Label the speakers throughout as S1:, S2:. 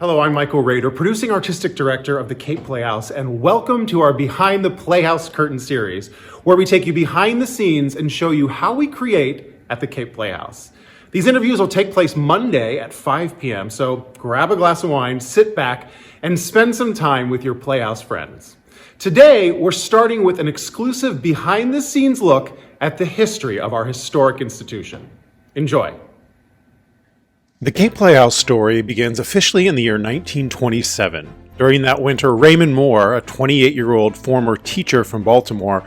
S1: Hello, I'm Michael Rader, producing artistic director of the Cape Playhouse, and welcome to our Behind the Playhouse Curtain series, where we take you behind the scenes and show you how we create at the Cape Playhouse. These interviews will take place Monday at 5 p.m., so grab a glass of wine, sit back, and spend some time with your Playhouse friends. Today, we're starting with an exclusive behind-the-scenes look at the history of our historic institution. Enjoy. The Cape Playhouse story begins officially in the year 1927. During that winter, Raymond Moore, a 28-year-old former teacher from Baltimore,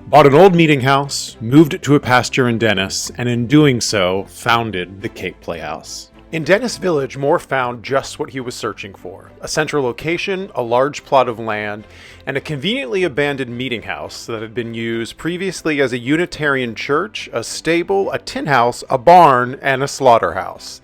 S1: bought an old meeting house, moved it to a pasture in Dennis, and in doing so, founded the Cape Playhouse. In Dennis Village, Moore found just what he was searching for: a central location, a large plot of land, and a conveniently abandoned meeting house that had been used previously as a Unitarian church, a stable, a tin house, a barn, and a slaughterhouse.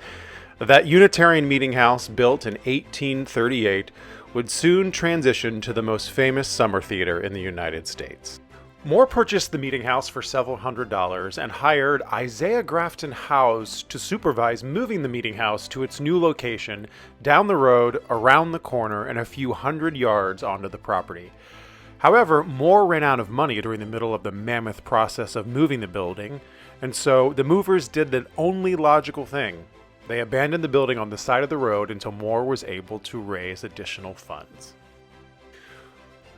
S1: That Unitarian meeting house, built in 1838, would soon transition to the most famous summer theater in the United States. Moore purchased the meeting house for several $100s and hired Isaiah Grafton Howes to supervise moving the meeting house to its new location down the road, around the corner, and a few hundred yards onto the property. However, Moore ran out of money during the middle of the mammoth process of moving the building, and so the movers did the only logical thing. They abandoned the building on the side of the road until Moore was able to raise additional funds.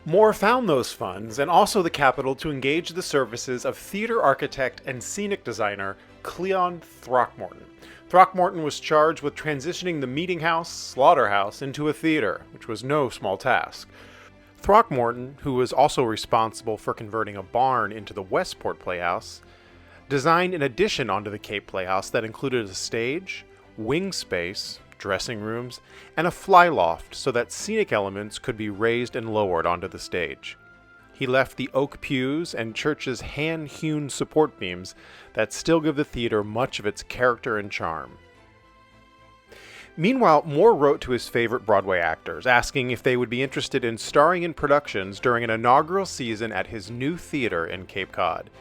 S1: Moore found those funds and also the capital to engage the services of theater architect and scenic designer Cleon Throckmorton. Throckmorton was charged with transitioning the meeting house, slaughterhouse, into a theater, which was no small task. Throckmorton, who was also responsible for converting a barn into the Westport Playhouse, designed an addition onto the Cape Playhouse that included a stage, wing space, dressing rooms, and a fly loft so that scenic elements could be raised and lowered onto the stage. He left the oak pews and church's hand-hewn support beams that still give the theater much of its character and charm. Meanwhile, Moore wrote to his favorite Broadway actors, asking if they would be interested in starring in productions during an inaugural season at his new theater in Cape Cod.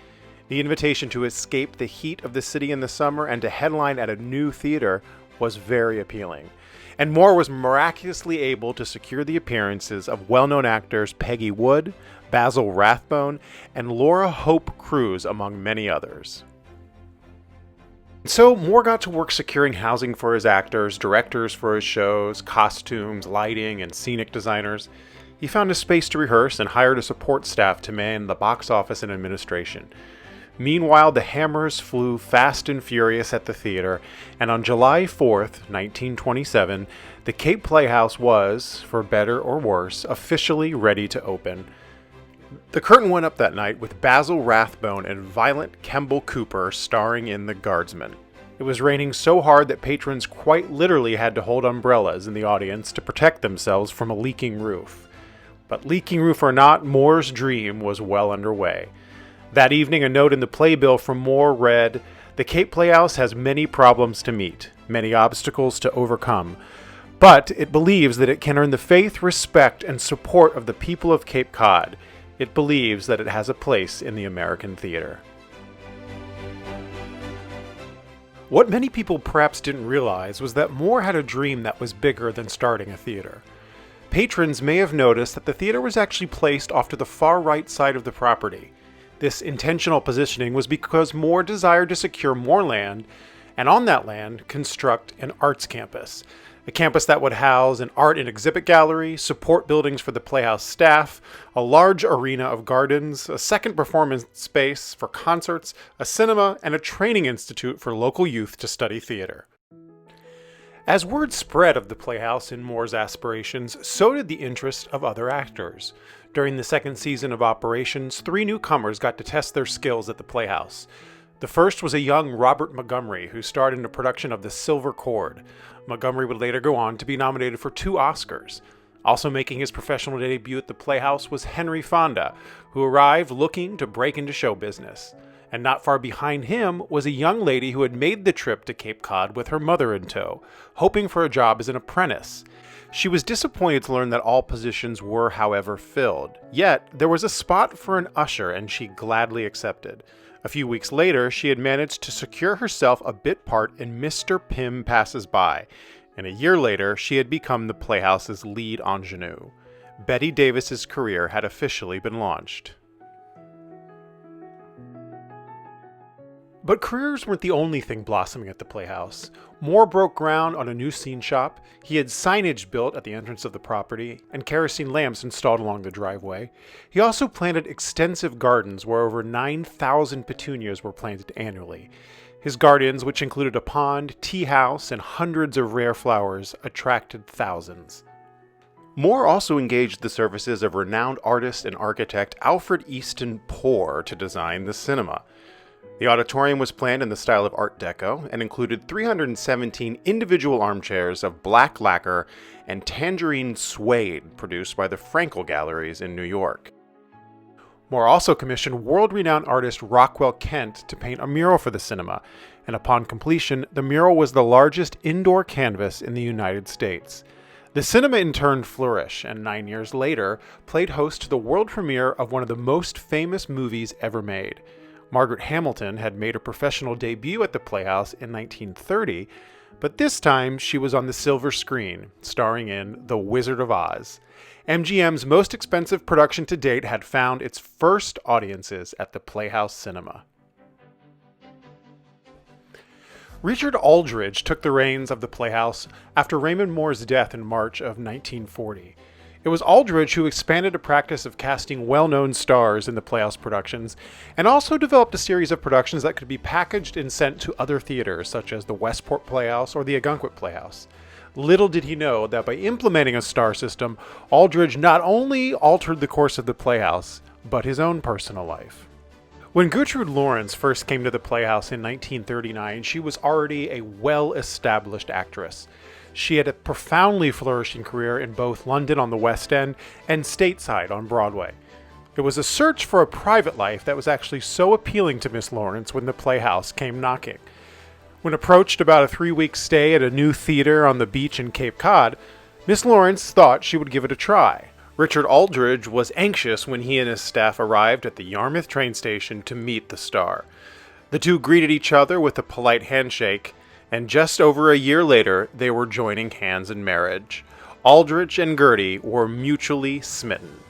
S1: The invitation to escape the heat of the city in the summer and to headline at a new theater was very appealing, and Moore was miraculously able to secure the appearances of well-known actors Peggy Wood, Basil Rathbone, and Laura Hope Cruz, among many others. So Moore got to work securing housing for his actors, directors for his shows, costumes, lighting, and scenic designers. He found a space to rehearse and hired a support staff to man the box office and administration. Meanwhile, the hammers flew fast and furious at the theater, and on July 4th, 1927, the Cape Playhouse was, for better or worse, officially ready to open. The curtain went up that night with Basil Rathbone and Violet Kemble Cooper starring in The Guardsman. It was raining so hard that patrons quite literally had to hold umbrellas in the audience to protect themselves from a leaking roof. But leaking roof or not, Moore's dream was well underway. That evening, a note in the playbill from Moore read, "The Cape Playhouse has many problems to meet, many obstacles to overcome, but it believes that it can earn the faith, respect, and support of the people of Cape Cod. It believes that it has a place in the American theater." What many people perhaps didn't realize was that Moore had a dream that was bigger than starting a theater. Patrons may have noticed that the theater was actually placed off to the far right side of the property. This intentional positioning was because Moore desired to secure more land, and on that land, construct an arts campus. A campus that would house an art and exhibit gallery, support buildings for the Playhouse staff, a large arena of gardens, a second performance space for concerts, a cinema, and a training institute for local youth to study theater. As word spread of the Playhouse and Moore's aspirations, so did the interest of other actors. During the second season of operations, 3 newcomers got to test their skills at the Playhouse. The first was a young Robert Montgomery, who starred in a production of The Silver Cord. Montgomery would later go on to be nominated for 2 Oscars. Also making his professional debut at the Playhouse was Henry Fonda, who arrived looking to break into show business. And not far behind him was a young lady who had made the trip to Cape Cod with her mother in tow, hoping for a job as an apprentice. She was disappointed to learn that all positions were, however, filled. Yet, there was a spot for an usher, and she gladly accepted. A few weeks later, she had managed to secure herself a bit part in Mr. Pym Passes By, and a year later, she had become the Playhouse's lead ingenue. Betty Davis's career had officially been launched. But careers weren't the only thing blossoming at the Playhouse. Moore broke ground on a new scene shop, he had signage built at the entrance of the property, and kerosene lamps installed along the driveway. He also planted extensive gardens where over 9,000 petunias were planted annually. His gardens, which included a pond, tea house, and hundreds of rare flowers, attracted thousands. Moore also engaged the services of renowned artist and architect Alfred Easton Poor to design the cinema. The auditorium was planned in the style of Art Deco and included 317 individual armchairs of black lacquer and tangerine suede produced by the Frankel Galleries in New York. Moore also commissioned world-renowned artist Rockwell Kent to paint a mural for the cinema, and upon completion, the mural was the largest indoor canvas in the United States. The cinema in turn flourished, and 9 years later, played host to the world premiere of one of the most famous movies ever made. Margaret Hamilton had made her professional debut at the Playhouse in 1930, but this time she was on the silver screen, starring in The Wizard of Oz. MGM's most expensive production to date had found its first audiences at the Playhouse Cinema. Richard Aldridge took the reins of the Playhouse after Raymond Moore's death in March of 1940. It was Aldridge who expanded a practice of casting well-known stars in the Playhouse productions, and also developed a series of productions that could be packaged and sent to other theaters, such as the Westport Playhouse or the Ogunquit Playhouse. Little did he know that by implementing a star system, Aldridge not only altered the course of the Playhouse, but his own personal life. When Gertrude Lawrence first came to the Playhouse in 1939, she was already a well-established actress. She had a profoundly flourishing career in both London on the West End and stateside on Broadway. It was a search for a private life that was actually so appealing to Miss Lawrence when the Playhouse came knocking. When approached about a 3-week stay at a new theater on the beach in Cape Cod, Miss Lawrence thought she would give it a try. Richard Aldridge was anxious when he and his staff arrived at the Yarmouth train station to meet the star. The two greeted each other with a polite handshake, and just over a year later, they were joining hands in marriage. Aldridge and Gertie were mutually smitten.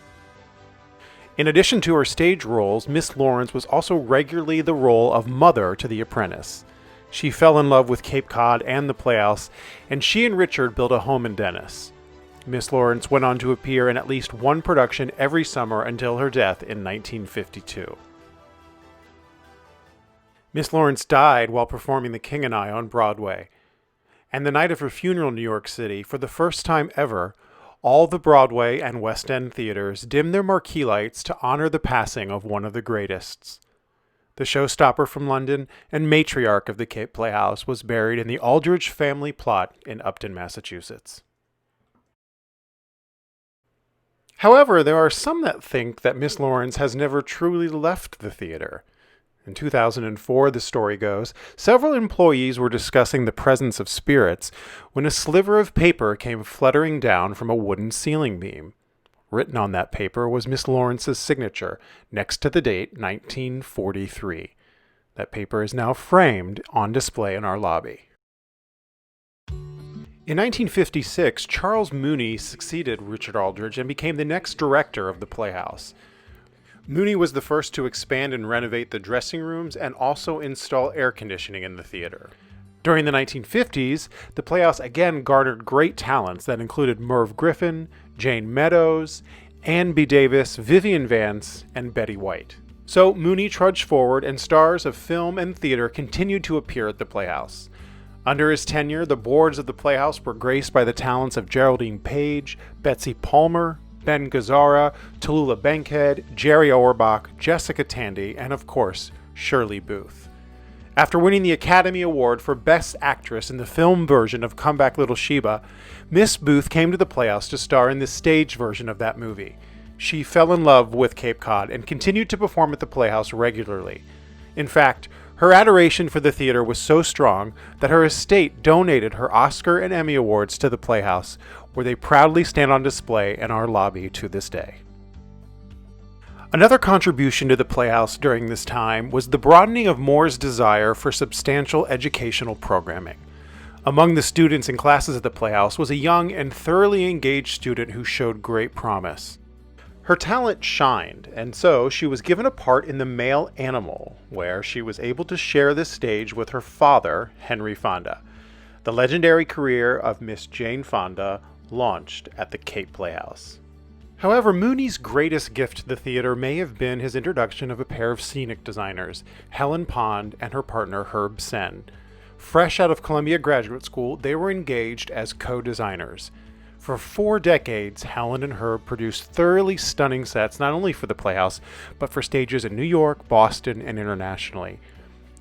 S1: In addition to her stage roles, Miss Lawrence was also regularly the role of mother to the apprentice. She fell in love with Cape Cod and the Playhouse, and she and Richard built a home in Dennis. Miss Lawrence went on to appear in at least one production every summer until her death in 1952. Miss Lawrence died while performing The King and I on Broadway. And the night of her funeral in New York City, for the first time ever, all the Broadway and West End theaters dimmed their marquee lights to honor the passing of one of the greatest. The showstopper from London and matriarch of the Cape Playhouse was buried in the Aldridge family plot in Upton, Massachusetts. However, there are some that think that Miss Lawrence has never truly left the theater. In 2004, the story goes, several employees were discussing the presence of spirits when a sliver of paper came fluttering down from a wooden ceiling beam. Written on that paper was Miss Lawrence's signature, next to the date 1943. That paper is now framed on display in our lobby. In 1956, Charles Mooney succeeded Richard Aldridge and became the next director of the Playhouse. Mooney was the first to expand and renovate the dressing rooms and also install air conditioning in the theater. During the 1950s, the Playhouse again garnered great talents that included Merv Griffin, Jane Meadows, Ann B. Davis, Vivian Vance, and Betty White. So Mooney trudged forward, and stars of film and theater continued to appear at the Playhouse. Under his tenure, the boards of the Playhouse were graced by the talents of Geraldine Page, Betsy Palmer, Ben Gazzara, Tallulah Bankhead, Jerry Auerbach, Jessica Tandy, and of course, Shirley Booth. After winning the Academy Award for Best Actress in the film version of Come Back Little Sheba, Miss Booth came to the Playhouse to star in the stage version of that movie. She fell in love with Cape Cod and continued to perform at the Playhouse regularly. In fact, her adoration for the theater was so strong that her estate donated her Oscar and Emmy Awards to the Playhouse, where they proudly stand on display in our lobby to this day. Another contribution to the Playhouse during this time was the broadening of Moore's desire for substantial educational programming. Among the students and classes at the Playhouse was a young and thoroughly engaged student who showed great promise. Her talent shined, and so she was given a part in The Male Animal, where she was able to share the stage with her father, Henry Fonda. The legendary career of Miss Jane Fonda launched at the Cape Playhouse. However, Mooney's greatest gift to the theater may have been his introduction of a pair of scenic designers, Helen Pond and her partner Herb Sen. Fresh out of Columbia Graduate School, they were engaged as co-designers. For 4 decades, Helen and Herb produced thoroughly stunning sets not only for the Playhouse, but for stages in New York, Boston, and internationally.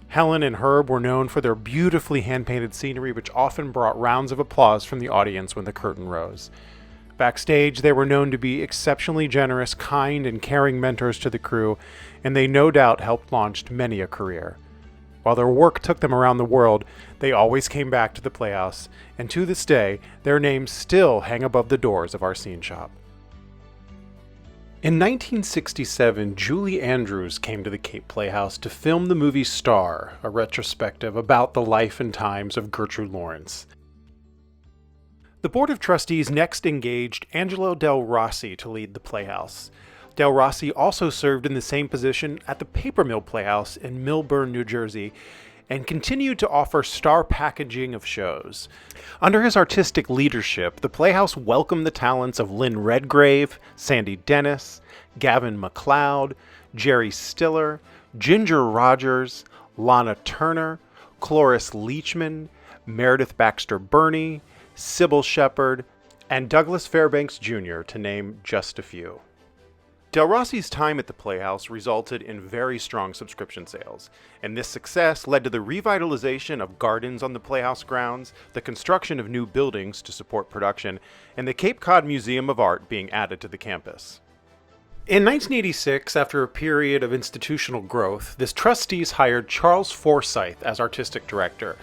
S1: Helen and Herb were known for their beautifully hand-painted scenery, which often brought rounds of applause from the audience when the curtain rose. Backstage, they were known to be exceptionally generous, kind, and caring mentors to the crew, and they no doubt helped launch many a career. While their work took them around the world, they always came back to the Playhouse, and to this day, their names still hang above the doors of our scene shop. In 1967, Julie Andrews came to the Cape Playhouse to film the movie Star, a retrospective about the life and times of Gertrude Lawrence. The Board of Trustees next engaged Angelo Del Rossi to lead the Playhouse. Del Rossi also served in the same position at the Paper Mill Playhouse in Millburn, New Jersey, and continued to offer star packaging of shows. Under his artistic leadership, the Playhouse welcomed the talents of Lynn Redgrave, Sandy Dennis, Gavin MacLeod, Jerry Stiller, Ginger Rogers, Lana Turner, Cloris Leachman, Meredith Baxter Burney, Sybil Shepherd, and Douglas Fairbanks Jr., to name just a few. Del Rossi's time at the Playhouse resulted in very strong subscription sales, and this success led to the revitalization of gardens on the Playhouse grounds, the construction of new buildings to support production, and the Cape Cod Museum of Art being added to the campus. In 1986, after a period of institutional growth, the trustees hired Charles Forsyth as artistic director.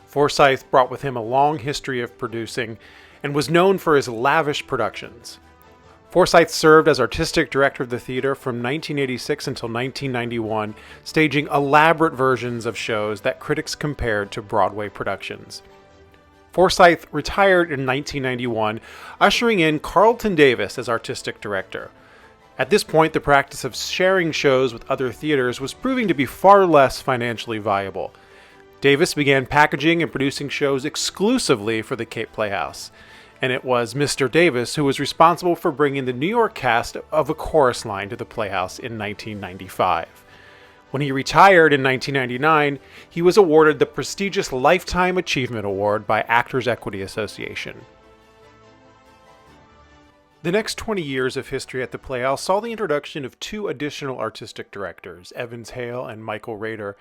S1: Forsyth brought with him a long history of producing and was known for his lavish productions. Forsyth served as artistic director of the theater from 1986 until 1991, staging elaborate versions of shows that critics compared to Broadway productions. Forsyth retired in 1991, ushering in Carlton Davis as artistic director. At this point, the practice of sharing shows with other theaters was proving to be far less financially viable. Davis began packaging and producing shows exclusively for the Cape Playhouse, and it was Mr. Davis who was responsible for bringing the New York cast of A Chorus Line to the Playhouse in 1995. When he retired in 1999, he was awarded the prestigious Lifetime Achievement Award by Actors Equity Association. The next 20 years of history at the Playhouse saw the introduction of 2 additional artistic directors, Evans Hale and Michael Rader,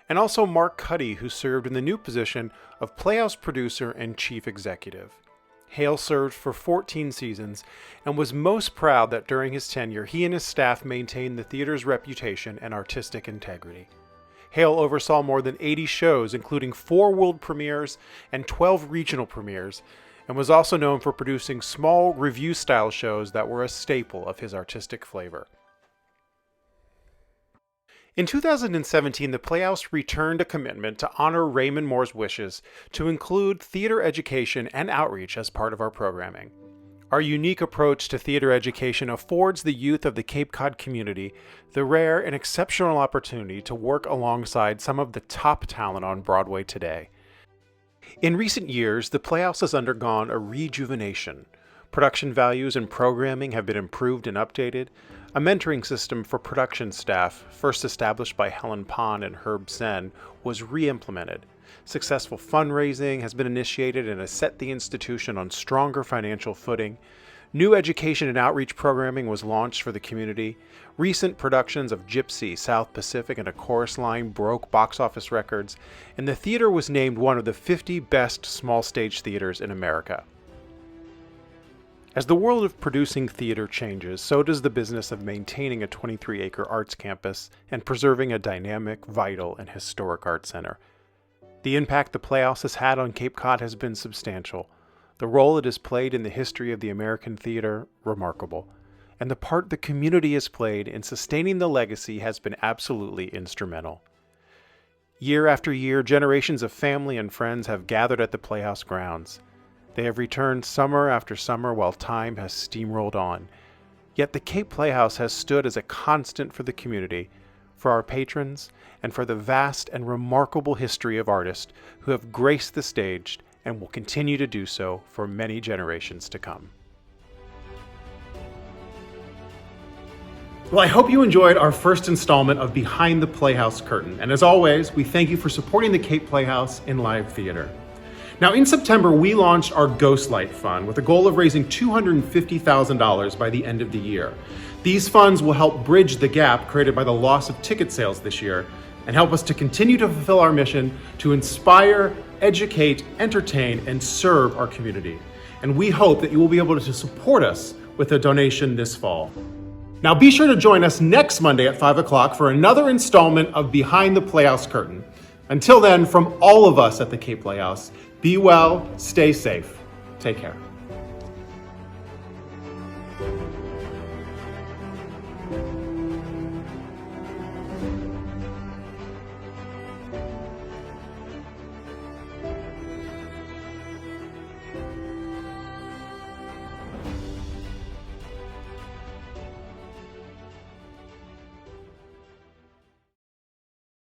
S1: and also Mark Cuddy, who served in the new position of Playhouse producer and chief executive. Hale served for 14 seasons and was most proud that during his tenure he and his staff maintained the theater's reputation and artistic integrity. Hale oversaw more than 80 shows, including 4 world premieres and 12 regional premieres, and was also known for producing small revue-style shows that were a staple of his artistic flavor. In 2017, the Playhouse returned a commitment to honor Raymond Moore's wishes to include theater education and outreach as part of our programming. Our unique approach to theater education affords the youth of the Cape Cod community the rare and exceptional opportunity to work alongside some of the top talent on Broadway today. In recent years, the Playhouse has undergone a rejuvenation. Production values and programming have been improved and updated. A mentoring system for production staff, first established by Helen Pond and Herb Sen, was re-implemented. Successful fundraising has been initiated and has set the institution on stronger financial footing. New education and outreach programming was launched for the community. Recent productions of Gypsy, South Pacific, and A Chorus Line broke box office records, and the theater was named one of the 50 best small stage theaters in America. As the world of producing theater changes, so does the business of maintaining a 23-acre arts campus and preserving a dynamic, vital, and historic art center. The impact the Playhouse has had on Cape Cod has been substantial. The role it has played in the history of the American theater, remarkable. And the part the community has played in sustaining the legacy has been absolutely instrumental. Year after year, generations of family and friends have gathered at the Playhouse grounds. They have returned summer after summer while time has steamrolled on. Yet the Cape Playhouse has stood as a constant for the community, for our patrons, and for the vast and remarkable history of artists who have graced the stage and will continue to do so for many generations to come. Well, I hope you enjoyed our first installment of Behind the Playhouse Curtain. And as always, we thank you for supporting the Cape Playhouse in live theater. Now, in September, we launched our Ghostlight Fund with a goal of raising $250,000 by the end of the year. These funds will help bridge the gap created by the loss of ticket sales this year and help us to continue to fulfill our mission to inspire, educate, entertain, and serve our community. And we hope that you will be able to support us with a donation this fall. Now be sure to join us next Monday at 5 o'clock for another installment of Behind the Playhouse Curtain. Until then, from all of us at the Cape Playhouse, be well, stay safe, take care.